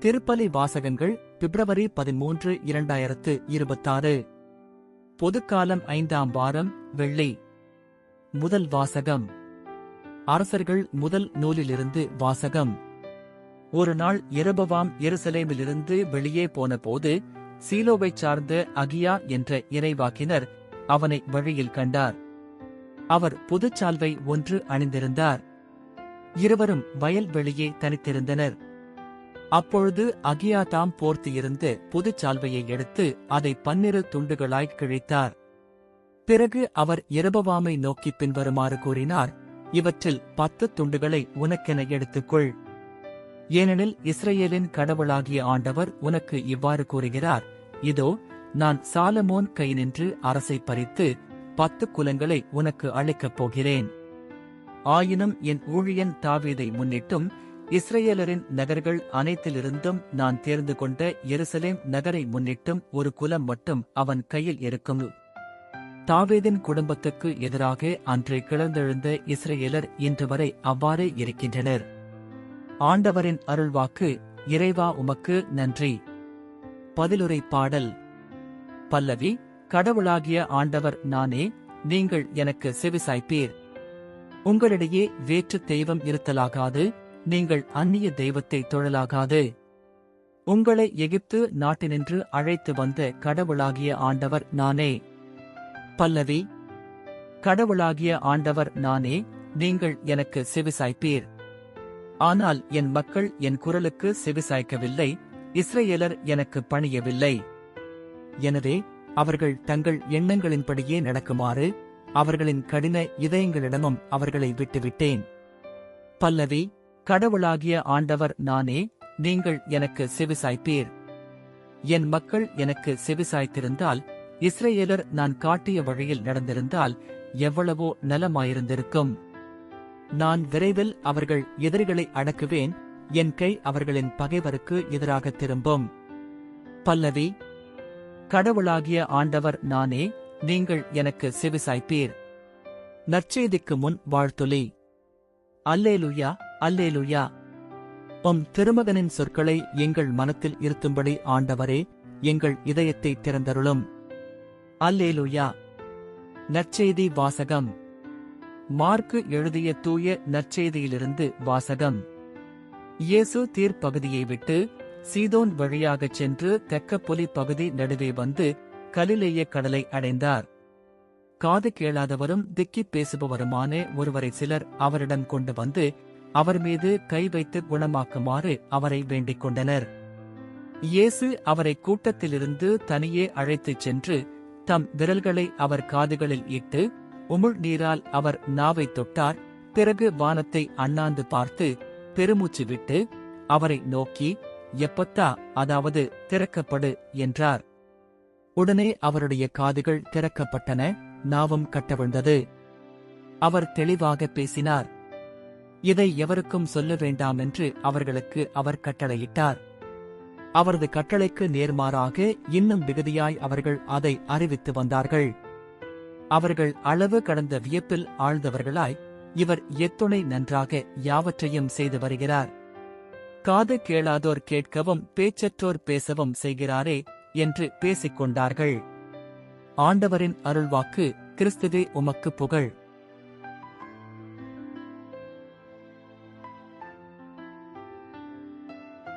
திருப்பலி வாசகங்கள் பிப்ரவரி 13, 2026. பொதுக்காலம் 5ஆம் வாரம், வெள்ளி. முதல் வாசகம். அரசர்கள் முதல் நூலிலிருந்து வாசகம். ஒரு நாள் யெரொபெயாம் எருசலேமிலிருந்து வெளியே போனபோது சீலோவைச் சார்ந்த அகியா என்ற இறைவாக்கினர் அவனை வழியில் கண்டார். அவர் புதுச்சால்வை ஒன்று அணிந்திருந்தார். இருவரும் வயல் வெளியே தனித்திருந்தனர். அப்பொழுது அகியா தாம் போர்த்தியிருந்த புதுச்சால்வையை எடுத்து அதை 12 துண்டுகளாய்க் கிழித்தார். பிறகு அவர் யெரொபெயாமை நோக்கி பின்வருமாறு கூறினார்: இவற்றில் 10 துண்டுகளை உனக்கென எடுத்துக்கொள். ஏனெனில் இஸ்ரவேலின் கடவுளாகிய ஆண்டவர் உனக்கு இவ்வாறு கூறுகிறார்: இதோ, நான் சாலமோன் கையினின்று அரசை பறித்து 10 குலங்களை உனக்கு அளிக்கப் போகிறேன். ஆயினும் என் ஊழியன் தாவீதை முன்னிட்டும் இஸ்ரவேலரின் நகர்கள் அனைத்திலிருந்தும் நான் தேர்ந்து கொண்ட எருசலேம் நகரை முன்னிட்டும் ஒரு குலம் மட்டும் அவன் கையில் இருக்கும். தாவீதின் குடும்பத்துக்கு எதிராக அன்று கிளர்ந்தெழுந்த இஸ்ரவேலர் இன்று வரை அவ்வாறே இருக்கின்றனர். ஆண்டவரின் அருள்வாக்கு. இறைவா, உமக்கு நன்றி. பதிலுரை பாடல். பல்லவி. கடவுளாகிய ஆண்டவர் நானே, நீங்கள் எனக்கு செவிசாய்ப்பீர். உங்களிடையே வேற்று தெய்வம் இருத்தலாகாது, நீங்கள் அந்நிய தெய்வத்தை தொழலாகாது. உங்களை எகிப்து நாட்டினின்று அழைத்து வந்த கடவுளாகிய ஆண்டவர் நானே. பல்லவி. கடவுளாகிய ஆண்டவர் நானே, நீங்கள் எனக்கு செவிசாய்ப்பீர். ஆனால் என் மக்கள் என் குரலுக்கு செவிசாய்க்கவில்லை, இஸ்ரவேலர் எனக்கு பணியவில்லை. எனவே அவர்கள் தங்கள் எண்ணங்களின்படியே நடக்குமாறு அவர்களின் கடின இதயங்களிடமும் அவர்களை விட்டுவிட்டேன். பல்லவி. கடவுளாகிய ஆண்டவர் நானே, நீங்கள் எனக்கு செவிசாய்ப்பீர். என் மக்கள் எனக்கு செவிசாய்த்திருந்தால், இஸ்ரவேலர் நான் காட்டிய வழியில் நடந்திருந்தால் எவ்வளவோ நலமாயிருந்திருக்கும். நான் விரைவில் அவர்கள் எதிரிகளை அடக்குவேன், என் கை அவர்களின் பகைவருக்கு எதிராக திரும்பும். பல்லவி. கடவுளாகிய ஆண்டவர் நானே, நீங்கள் எனக்கு செவிசாய்ப்பீர். நற்செய்திக்கு முன் வாழ்த்துளி. அல்லேலுயா, அல்லேலுயா. உம் திருமகனின் சொற்களை எங்கள் மனத்தில் இருத்தும்படி ஆண்டவரே, எங்கள் இதயத்தை திறந்தருளும். அல்லேலுயா. நற்செய்தி வாசகம். மார்க்கு எழுதிய தூய நற்செய்தியிலிருந்து வாசகம். இயேசு தீர் பகுதியை விட்டு சீதோன் வழியாகச் சென்று தெக்கப்பொலி பகுதி நடுவே வந்து கலிலேய கடலை அடைந்தார். காது கேளாதவரும் திக்கிப் பேசுபவருமான ஒருவரை சிலர் அவரிடம் கொண்டு வந்து அவர் மீது கை வைத்து குணமாக்குமாறு அவரை வேண்டிக் கொண்டனர். இயேசு அவரை கூட்டத்திலிருந்து தனியே அழைத்துச் சென்று தம் விரல்களை அவர் காதுகளில் இட்டு உமிழ் நீரால் அவர் நாவை தொட்டார். பிறகு வானத்தை அண்ணாந்து பார்த்து பெருமூச்சு விட்டு அவரை நோக்கி, எப்பத்தா, அதாவது திறக்கப்படு என்றார். உடனே அவருடைய காதுகள் திறக்கப்பட்டன, நாவும் கட்டவிழ்ந்தது. அவர் தெளிவாக பேசினார். இதை எவருக்கும் சொல்ல வேண்டாமென்று அவர்களுக்கு அவர் கட்டளையிட்டார். அவரது கட்டளைக்கு நேர்மாறாக இன்னும் மிகுதியாய் அவர்கள் அதை அறிவித்து வந்தார்கள். அவர்கள் அளவு கடந்த வியப்பில் ஆழ்ந்தவர்களாய், இவர் எத்துணை நன்றாக யாவற்றையும் செய்து வருகிறார். காது கேளாதோர் கேட்கவும் பேச்சற்றோர் பேசவும் செய்கிறாரே என்று பேசிக் கொண்டார்கள். ஆண்டவரின் அருள்வாக்கு. கிறிஸ்துவே, உமக்கு புகழ்.